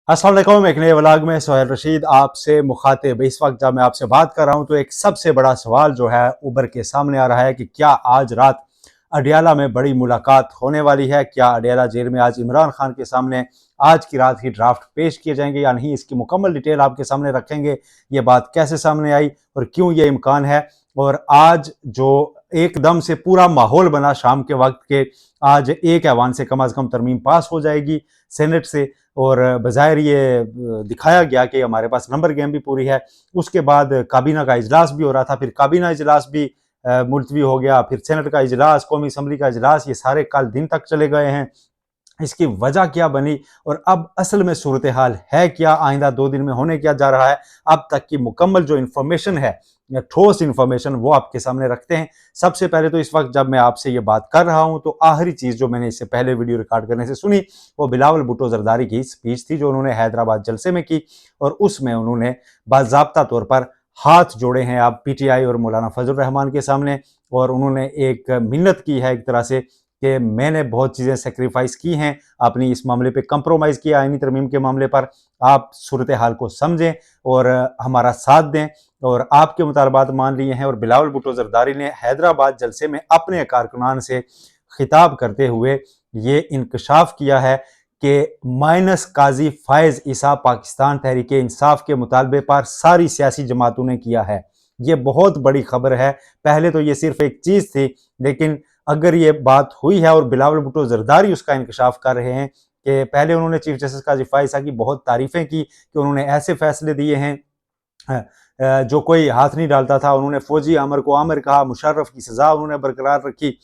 अस्सलाम वालेकुम। एक नए व्लॉग में सोहेल रशीद आपसे मुखातिब। इस वक्त जब मैं आपसे बात कर रहा हूं तो एक सबसे बड़ा सवाल जो है उभर के सामने आ रहा है कि क्या आज रात अडियाला में बड़ी मुलाकात होने वाली है। क्या अडियाला जेल में आज इमरान खान के सामने आज की रात ही ड्राफ्ट पेश किए जाएंगे या नहीं, इसकी मुकम्मल डिटेल आपके सामने रखेंगे। ये बात कैसे सामने आई और क्यों ये इम्कान है। और आज जो एकदम से पूरा माहौल बना शाम के वक्त के, आज एक ऐवान से कम तरमीम पास हो जाएगी सेनेट से, और बज़ाहिर ये दिखाया गया कि हमारे पास नंबर गेम भी पूरी है। उसके बाद काबीना का इजलास भी हो रहा था, फिर काबीना इजलास भी मुलतवी हो गया, फिर सेनेट का इजलास, कौमी असम्बली का इजलास, ये सारे कल दिन तक चले गए हैं। इसकी वजह क्या बनी और अब असल में सूरत हाल है क्या, आइंदा 2 दिन में होने क्या जा रहा है, अब तक की मुकम्मल जो इन्फॉर्मेशन है, ठोस इन्फॉर्मेशन, वो आपके सामने रखते हैं। सबसे पहले तो इस वक्त जब मैं आपसे ये बात कर रहा हूं तो आखिरी चीज़ जो मैंने इससे पहले वीडियो रिकॉर्ड करने से सुनी वो बिलावल भुट्टो जरदारी की स्पीच थी जो उन्होंने हैदराबाद जलसे में की, और उसमें उन्होंने बाज़ाब्ता तौर पर हाथ जोड़े हैं आप पीटीआई और मौलाना फजल रहमान के सामने, और उन्होंने एक मिन्नत की है एक तरह से कि मैंने बहुत चीज़ें सेक्रीफाइस की हैं अपनी इस मामले पे, कंप्रोमाइज़ किया आईनी तरमीम के मामले पर। आप सूरत हाल को समझें और हमारा साथ दें, और आपके मुतालबात मान लिए हैं। और बिलावल भुट्टो जरदारी ने हैदराबाद जलसे में अपने कारकुनान से खिताब करते हुए ये इंकशाफ किया है कि माइनस काजी फायज ईसा पाकिस्तान तहरीक इंसाफ के मुतालबे पर सारी सियासी जमातों ने किया है। ये बहुत बड़ी खबर है। पहले तो ये सिर्फ एक चीज़ थी, लेकिन अगर ये बात हुई है और बिलावल भुट्टो जरदारी उसका इंकशाफ कर रहे हैं कि पहले उन्होंने चीफ जस्टिस काजी फायज ईसा की बहुत तारीफ़ें की कि उन्होंने ऐसे फैसले दिए हैं जो कोई हाथ नहीं डालता था। उन्होंने फौजी आमर को आमर कहा, मुशर्रफ की सज़ा उन्होंने बरकरार रखी।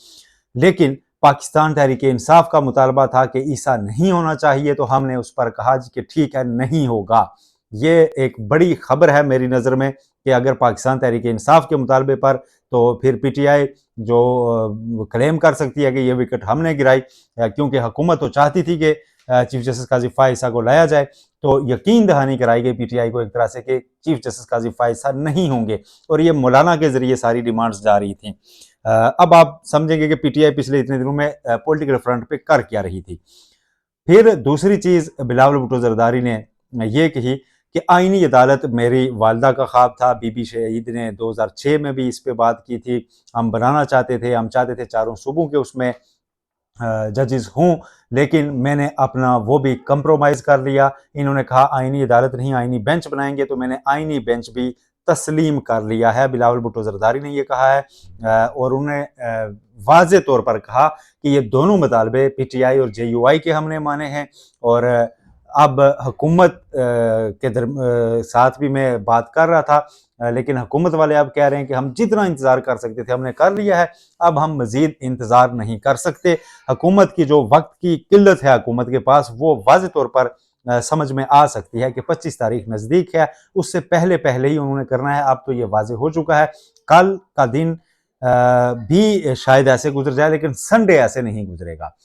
लेकिन पाकिस्तान तहरीक इंसाफ का मुतालबा था कि ईसा नहीं होना चाहिए, तो हमने उस पर कहा कि ठीक है, नहीं होगा। ये एक बड़ी खबर है मेरी नज़र में कि अगर पाकिस्तान तहरीक इंसाफ के मुतालबे पर, तो फिर पीटीआई जो क्लेम कर सकती है कि ये विकेट हमने गिराई, क्योंकि हुकूमत तो चाहती थी कि चीफ जस्टिस काजी फायज ईसा को लाया जाए। तो यकीन दहानी कराई गई पीटीआई को एक तरह से कि चीफ जस्टिस काजी फायज ईसा नहीं होंगे, और ये मौलाना के जरिए सारी डिमांड्स जा रही थी। अब आप समझेंगे कि पीटीआई पिछले इतने दिनों में पॉलिटिकल फ्रंट पे कर क्या रही थी। फिर दूसरी चीज़ बिलावल भुट्टो जरदारी ने ये कही कि आईनी अदालत मेरी वालदा का ख्वाब था। बीबी शहीद ने 2006 में भी इस पे बात की थी। हम बनाना चाहते थे, हम चाहते थे चारों सूबों के उसमें जजेस हूँ, लेकिन मैंने अपना वो भी कंप्रोमाइज़ कर लिया। इन्होंने कहा आईनी अदालत नहीं, आईनी बेंच बनाएंगे, तो मैंने आईनी बेंच भी तस्लीम कर लिया है। बिलावल भुट्टो जरदारी ने ये कहा है, और उन्होंने वाज़े तौर पर कहा कि ये दोनों मुतालबे पीटीआई और जेयूआई के हमने माने हैं, और अब हुकूमत के साथ भी मैं बात कर रहा था, लेकिन हुकूमत वाले अब कह रहे हैं कि हम जितना इंतज़ार कर सकते थे हमने कर लिया है, अब हम मज़ीद इंतज़ार नहीं कर सकते। हुकूमत की जो वक्त की किल्लत है हुकूमत के पास, वो वाज़े तौर पर समझ में आ सकती है कि 25 तारीख नज़दीक है, उससे पहले पहले ही उन्होंने करना है। अब तो ये वाज़े हो चुका है। कल का दिन भी शायद ऐसे गुजर जाए, लेकिन संडे ऐसे नहीं गुजरेगा।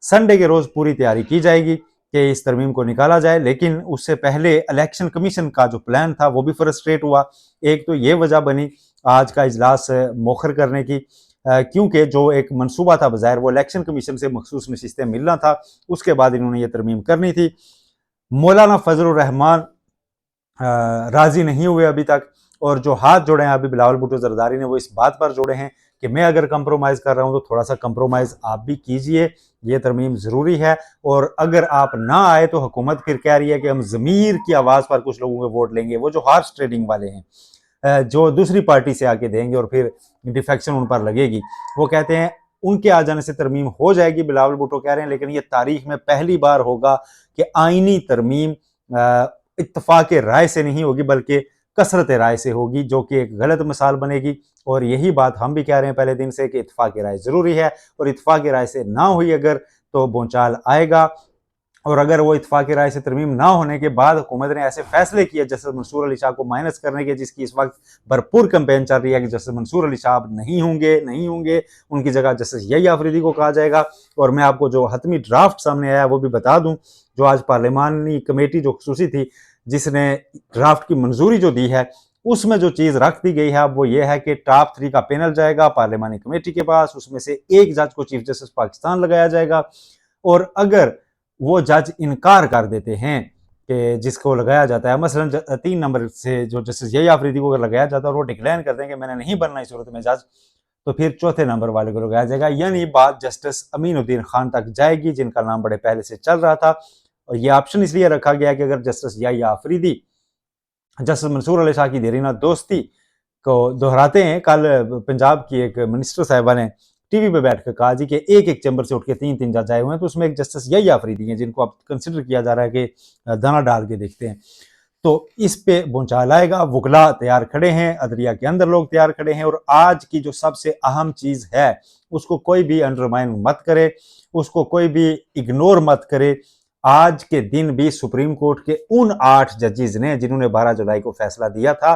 संडे के रोज़ पूरी तैयारी की जाएगी कि इस तरमीम को निकाला जाए, लेकिन उससे पहले इलेक्शन कमीशन का जो प्लान था वो भी फ्रस्ट्रेट हुआ। एक तो ये वजह बनी आज का इजलास मौखर करने की, क्योंकि जो एक मनसूबा था बज़ाहिर वो इलेक्शन कमीशन से मखसूस नशिस्तें मिलना था, उसके बाद इन्होंने ये तरमीम करनी थी। मौलाना फजल रहमान राजी नहीं हुए अभी तक, और जो हाथ जोड़े हैं अभी बिलावल भुट्टो जरदारी ने, वो इस बात पर जोड़े हैं कि मैं अगर कंप्रोमाइज़ कर रहा हूं तो थोड़ा सा कंप्रोमाइज़ आप भी कीजिए, ये तरमीम ज़रूरी है। और अगर आप ना आए तो हुकूमत फिर कह रही है कि हम ज़मीर की आवाज़ पर कुछ लोगों के वोट लेंगे, वो जो हॉर्स ट्रेडिंग वाले हैं, जो दूसरी पार्टी से आके देंगे और फिर डिफेक्शन उन पर लगेगी। वो कहते हैं उनके आ जाने से तरमीम हो जाएगी, बिलावल भुट्टो कह रहे हैं, लेकिन ये तारीख में पहली बार होगा कि आईनी तरमीम इत्तफाक राय से नहीं होगी बल्कि कसरत राय से होगी, जो कि एक गलत मिसाल बनेगी। और यही बात हम भी कह रहे हैं पहले दिन से कि इत्तफाक राय ज़रूरी है, और इत्तफाक राय से ना हुई अगर तो भूचाल आएगा। और अगर वो इत्तफाक राय से तरमीम ना होने के बाद हुकूमत ने ऐसे फैसले किए जस्टिस मंसूर अली शाह को माइनस करने के, जिसकी इस वक्त भरपूर कैंपेन चल रही है कि जस्टिस मंसूर अली शाह अब नहीं होंगे, नहीं होंगे, उनकी जगह जस्टिस यही आफरीदी को कहा जाएगा। और मैं आपको जो हतमी ड्राफ्ट सामने आया वो भी बता दूं, जो आज पार्लिमानी कमेटी जो खसूसी थी जिसने ड्राफ्ट की मंजूरी जो दी है, उसमें जो चीज़ रख दी गई है अब वो ये है कि टॉप 3 का पैनल जाएगा पार्लिमानी कमेटी के पास, उसमें से एक जज को चीफ जस्टिस पाकिस्तान लगाया जाएगा। और अगर वो जज इनकार कर देते हैं कि जिसको लगाया जाता है, मसलन 3 नंबर से जो जस्टिस यही आफरीदी को अगर लगाया जाता है और वो डिक्लेयर करते हैं कि मैंने नहीं बनना इस सूरत में जज, तो फिर चौथे नंबर वाले को लगाया जाएगा। यानी बात जस्टिस अमीनुद्दीन खान तक जाएगी, जिनका नाम बड़े पहले से चल रहा था। और ये ऑप्शन इसलिए रखा गया कि अगर जस्टिस यही आफरीदी जस्टिस मंसूर अली शाह की देरीना दोस्ती को दोहराते हैं, कल पंजाब की एक मिनिस्टर साहिबा ने टीवी पे बैठ कर कहा जी कि एक एक चैम्बर से उठ के 3-3 जज आए हुए हैं, तो उसमें एक जस्टिस यही आफरीदी हैं जिनको अब कंसिडर किया जा रहा है कि दाना डाल के देखते हैं। तो इस पे भूचाल आएगा। वकला तैयार खड़े हैं, अदलिया के अंदर लोग तैयार खड़े हैं, और आज की जो सबसे अहम चीज है उसको कोई भी अंडरमाइन मत करे, उसको कोई भी इग्नोर मत करे। आज के दिन भी सुप्रीम कोर्ट के उन 8 जजेस ने जिन्होंने 12 जुलाई को फैसला दिया था,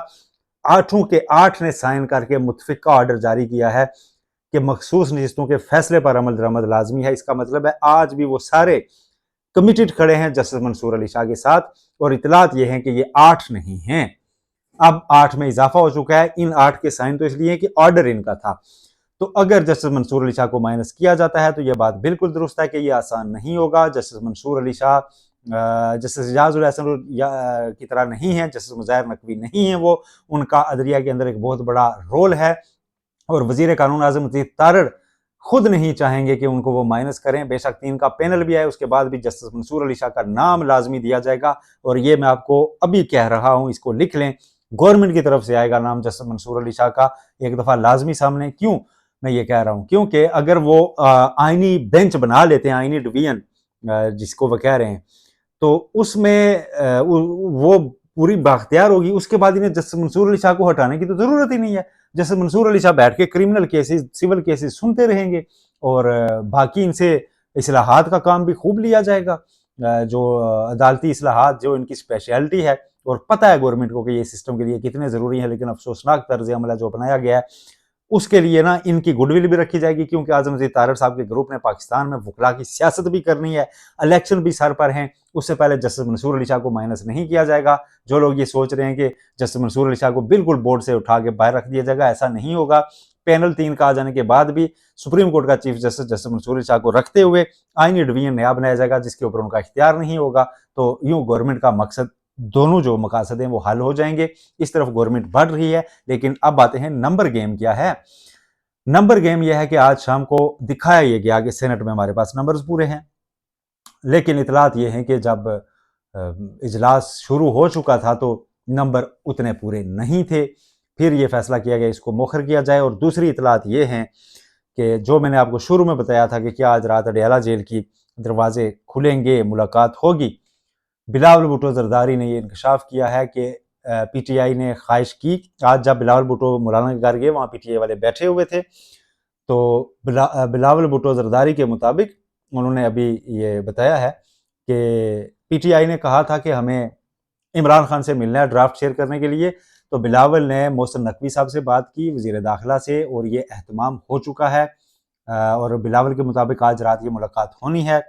8 के 8 ने साइन करके मुतफिका ऑर्डर जारी किया है कि मखसूस नशिस्तों के फैसले पर अमल दरामद लाजमी है। इसका मतलब है आज भी वो सारे कमिटेड खड़े हैं जस्टिस मंसूर अली शाह के साथ, और इतलात ये है कि ये 8 नहीं हैं, अब 8 में इजाफा हो चुका है। इन 8 के साइन तो इसलिए कि ऑर्डर इनका था। तो अगर जस्टिस मंसूर अली शाह को माइनस किया जाता है तो यह बात बिल्कुल दुरुस्त है कि यह आसान नहीं होगा। जस्टिस मंसूर अली शाह जस्टिस इजाजुल हसन की तरह नहीं है, जस्टिस मुज़ाहिर नकवी नहीं है, वो उनका अदलिया के अंदर एक बहुत बड़ा रोल है, और वजीर कानून आज़म मजीद तारड़ खुद नहीं चाहेंगे कि उनको वो माइनस करें। बेशक 3 का पैनल भी है, उसके बाद भी जस्टिस मंसूर अली शाह का नाम लाजमी दिया जाएगा, और ये मैं आपको अभी कह रहा हूँ, इसको लिख लें, गवर्नमेंट की तरफ से आएगा नाम जस्टिस मंसूर अली शाह का एक दफ़ा लाजमी सामने। क्यों मैं ये कह रहा हूँ? क्योंकि अगर वो आइनी बेंच बना लेते हैं, आइनी डिवीजन जिसको वो कह रहे हैं, तो उसमें वो पूरी बाख्तियार होगी, उसके बाद इन्हें जस्टिस मंसूर अली शाह को हटाने की तो जरूरत ही नहीं है। जस्टिस मंसूर अली शाह बैठ के क्रिमिनल केसेस, सिविल केसेस सुनते रहेंगे, और बाकी इनसे इस्लाहात का काम भी खूब लिया जाएगा, जो अदालती इस्लाहात जो इनकी स्पेशलिटी है, और पता है गवर्नमेंट को कि ये सिस्टम के लिए कितने ज़रूरी है। लेकिन अफसोसनाक तर्ज अमल जो अपनाया गया है उसके लिए ना इनकी गुडविल भी रखी जाएगी, क्योंकि आज़म मजीद तारड़ साहब के ग्रुप ने पाकिस्तान में वकला की सियासत भी करनी है, इलेक्शन भी सर पर हैं। उससे पहले जस्टिस मंसूर अली शाह को माइनस नहीं किया जाएगा। जो लोग ये सोच रहे हैं कि जस्टिस मंसूर अली शाह को बिल्कुल बोर्ड से उठा के बाहर रख दिया जाएगा, ऐसा नहीं होगा। पैनल 3 का आ जाने के बाद भी सुप्रीम कोर्ट का chief justice justice Mansoor Ali Shah को रखते हुए आइनी डिवीजन नया बनाया जाएगा, जिसके ऊपर उनका इख्तियार नहीं होगा। तो यूं गवर्नमेंट का मकसद, दोनों जो मकासद हैं वो हल हो जाएंगे। इस तरफ गवर्नमेंट बढ़ रही है। लेकिन अब आते हैं नंबर गेम क्या है। नंबर गेम यह है कि आज शाम को दिखाया ये गया कि सेनेट में हमारे पास नंबर्स पूरे हैं, लेकिन इतलात ये हैं कि जब इजलास शुरू हो चुका था तो नंबर उतने पूरे नहीं थे। फिर ये फैसला किया गया इसको मौखर किया जाए। और दूसरी इतलात ये हैं कि जो मैंने आपको शुरू में बताया था कि क्या आज रात अडयाला जेल की दरवाजे खुलेंगे, मुलाकात होगी, बिलावल भुट्टो जरदारी ने ये इंकशाफ किया है कि पीटीआई ने ख्वाहिश की। आज जब बिलावल भुट्टो मौलाना के घर गए, वहाँ पीटीआई वाले बैठे हुए थे, तो बिलावल भुट्टो जरदारी के मुताबिक उन्होंने अभी ये बताया है कि पीटीआई ने कहा था कि हमें इमरान खान से मिलना है ड्राफ्ट शेयर करने के लिए। तो बिलावल ने मोहसिन नकवी साहब से बात की, वज़ीर दाखिला से, और ये एहतमाम हो चुका है। और बिलावल के मुताबिक आज रात ये मुलाकात होनी है।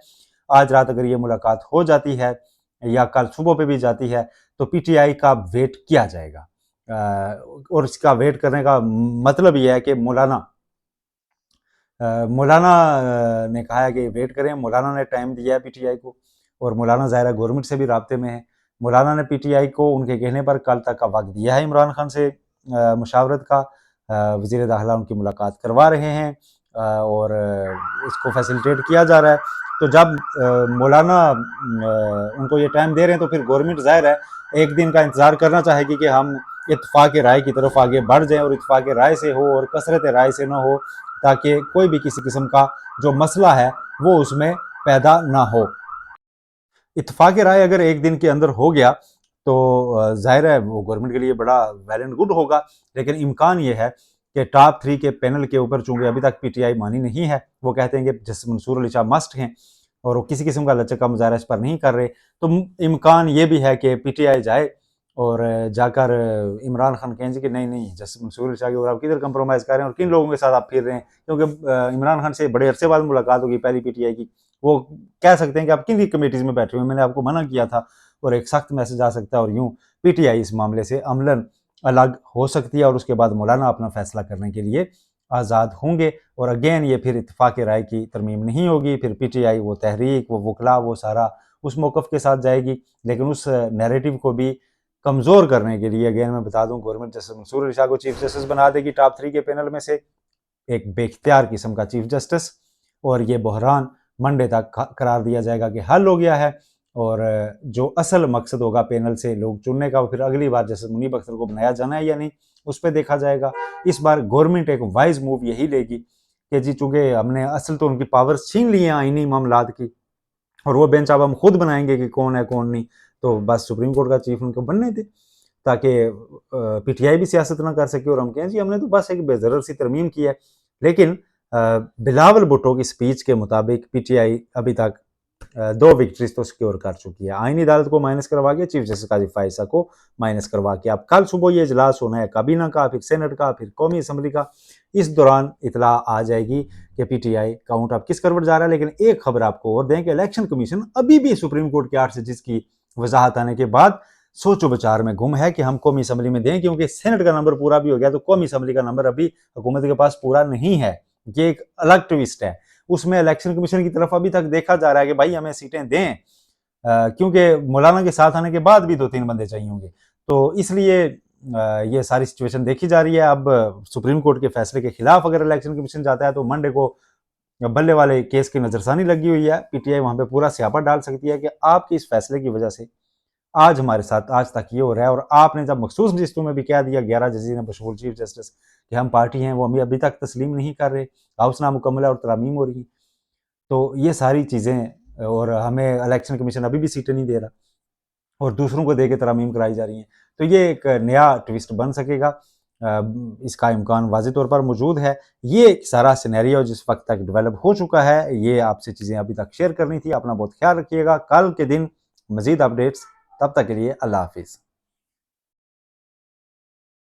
आज रात अगर ये मुलाकात हो जाती है या कल सुबह पे भी जाती है तो पीटीआई का वेट किया जाएगा। और इसका वेट करने का मतलब ये है कि मौलाना ने कहा है कि वेट करें। मौलाना ने टाइम दिया है पीटीआई को, और मौलाना ज़ाहिर है गवर्नमेंट से भी राब्ते में है। मौलाना ने पीटीआई को उनके कहने पर कल तक का वक्त दिया है इमरान खान से मुशावरत का। वज़ीर दाखिला उनकी मुलाकात करवा रहे हैं, और इसको फैसिलिटेट किया जा रहा है। तो जब मौलाना उनको ये टाइम दे रहे हैं तो फिर गवर्नमेंट ज़ाहिर है एक दिन का इंतज़ार करना चाहेगी कि हम इत्तफ़ाक़ राय की तरफ आगे बढ़ जाएँ, और इत्तफ़ाक़ राय से हो और कसरत राय से ना हो, ताकि कोई भी किसी किस्म का जो मसला है वो उसमें पैदा ना हो। इत्तफ़ाक़ राय अगर एक दिन के अंदर हो गया तो ज़ाहिर है वो गवर्नमेंट के लिए बड़ा वेल एंड गुड होगा। लेकिन इम्कान ये है कि टॉप 3 के पैनल के ऊपर चूँकि अभी तक पीटीआई मानी नहीं है, वो कहते हैं कि जस्टिस मंसूर अली शाह मस्ट हैं, और वो किसी किस्म का लचक का मुज़ाहरा इस पर नहीं कर रहे। तो इम्कान ये भी है कि पीटीआई जाए और जाकर इमरान खान कहें कि नहीं नहीं जस्टिस मंसूर अली शाह के ऊपर आप किधर कंप्रोमाइज़ कर रहे हैं और किन लोगों के साथ आप फिर रहे हैं, क्योंकि इमरान खान से बड़े अरसे बाद मुलाकात होगी पहली पीटीआई की। वो कह सकते हैं कि आप किन की कमेटीज़ में बैठे हुए हैं, मैंने आपको मना किया था, और एक सख्त मैसेज आ सकता है, और यूँ पीटीआई इस मामले से अमलन अलग हो सकती है, और उसके बाद मौलाना अपना फैसला करने के लिए आज़ाद होंगे। और अगेन ये फिर इत्तफ़ाक़ राय की तरमीम नहीं होगी, फिर पीटीआई वो तहरीक, वो वकला, वो सारा उस मौक़िफ़ के साथ जाएगी, लेकिन उस नैरेटिव को भी कमज़ोर करने के लिए अगेन मैं बता दूं, गवर्नमेंट जस्टिस मंसूर अली शाह को चीफ जस्टिस बना देगी टॉप 3 के पैनल में से, एक बेख्तियार किस्म का चीफ जस्टिस, और ये बहरान मंडे तक करार दिया जाएगा कि हल हो गया है। और जो असल मकसद होगा पैनल से लोग चुनने का, फिर अगली बार जस्टिस मुनीब अख्तर को बनाया जाना है या नहीं, उस पर देखा जाएगा। इस बार गवर्नमेंट एक वाइज मूव यही लेगी कि जी चूंकि हमने असल तो उनकी पावर्स छीन ली हैं आईनी मामलात की, और वो बेंच अब हम खुद बनाएंगे कि कौन है कौन नहीं, तो बस सुप्रीम कोर्ट का चीफ उनको बनने थे ताकि पीटीआई भी सियासत ना कर सके और हम कहें जी हमने तो बस एक बेज़रर सी तरमीम की है। लेकिन बिलावल भुट्टो की स्पीच के मुताबिक पीटीआई अभी तक 2 विक्ट्रीज तो सिक्योर कर चुकी है। आईनी अदालत को माइनस करवा के, चीफ जस्टिस काजी फायसा को माइनस करवा के। अब कल सुबह ये इजलास होना है काबीना का, फिर सेनेट का, फिर कौमी असम्बली का। इस दौरान इतला आ जाएगी कि पीटीआई काउंट अब किस करवट जा रहा है। लेकिन एक खबर आपको और दें कि इलेक्शन कमीशन अभी भी सुप्रीम कोर्ट के 8 जजेस की वजाहत आने के बाद सोचो विचार में गुम है कि हम कौमी असम्बली में दें, क्योंकि सेनेट का नंबर पूरा भी हो गया तो कौमी असम्बली का नंबर अभी हुकूमत के पास पूरा नहीं है। ये एक अलग ट्विस्ट है। उसमें इलेक्शन कमीशन की तरफ अभी तक देखा जा रहा है कि भाई हमें सीटें दें, क्योंकि मौलाना के साथ आने के बाद भी 2-3 बंदे चाहिए होंगे। तो इसलिए ये सारी सिचुएशन देखी जा रही है। अब सुप्रीम कोर्ट के फैसले के खिलाफ अगर इलेक्शन कमीशन जाता है तो मंडे को बल्ले वाले केस की नजरसानी लगी हुई है। पीटीआई वहां पे पूरा स्यापा डाल सकती है कि आपकी इस फैसले की वजह से आज हमारे साथ आज तक ये हो रहा है। और आपने जब मखसूस नशिस्तों में भी कह दिया 11 जजेस ने बशमूल चीफ जस्टिस कि हम पार्टी हैं, वो अभी तक तस्लीम नहीं कर रहे, हाउस नामुकम्मल है और तरामीम हो रही है। तो ये सारी चीज़ें, और हमें इलेक्शन कमीशन अभी भी सीटें नहीं दे रहा और दूसरों को दे के तरामीम कराई जा रही हैं। तो ये एक नया ट्विस्ट बन सकेगा, इसका इम्कान वाज़ेह तौर पर मौजूद है। ये सारा सिनेरियो जिस वक्त तक डेवलप हो चुका है, ये आपसे चीज़ें अभी तक शेयर करनी थी। अपना बहुत ख्याल रखिएगा। कल के दिन मज़ीद अपडेट्स, तब तक के लिए अल्लाह हाफिज़।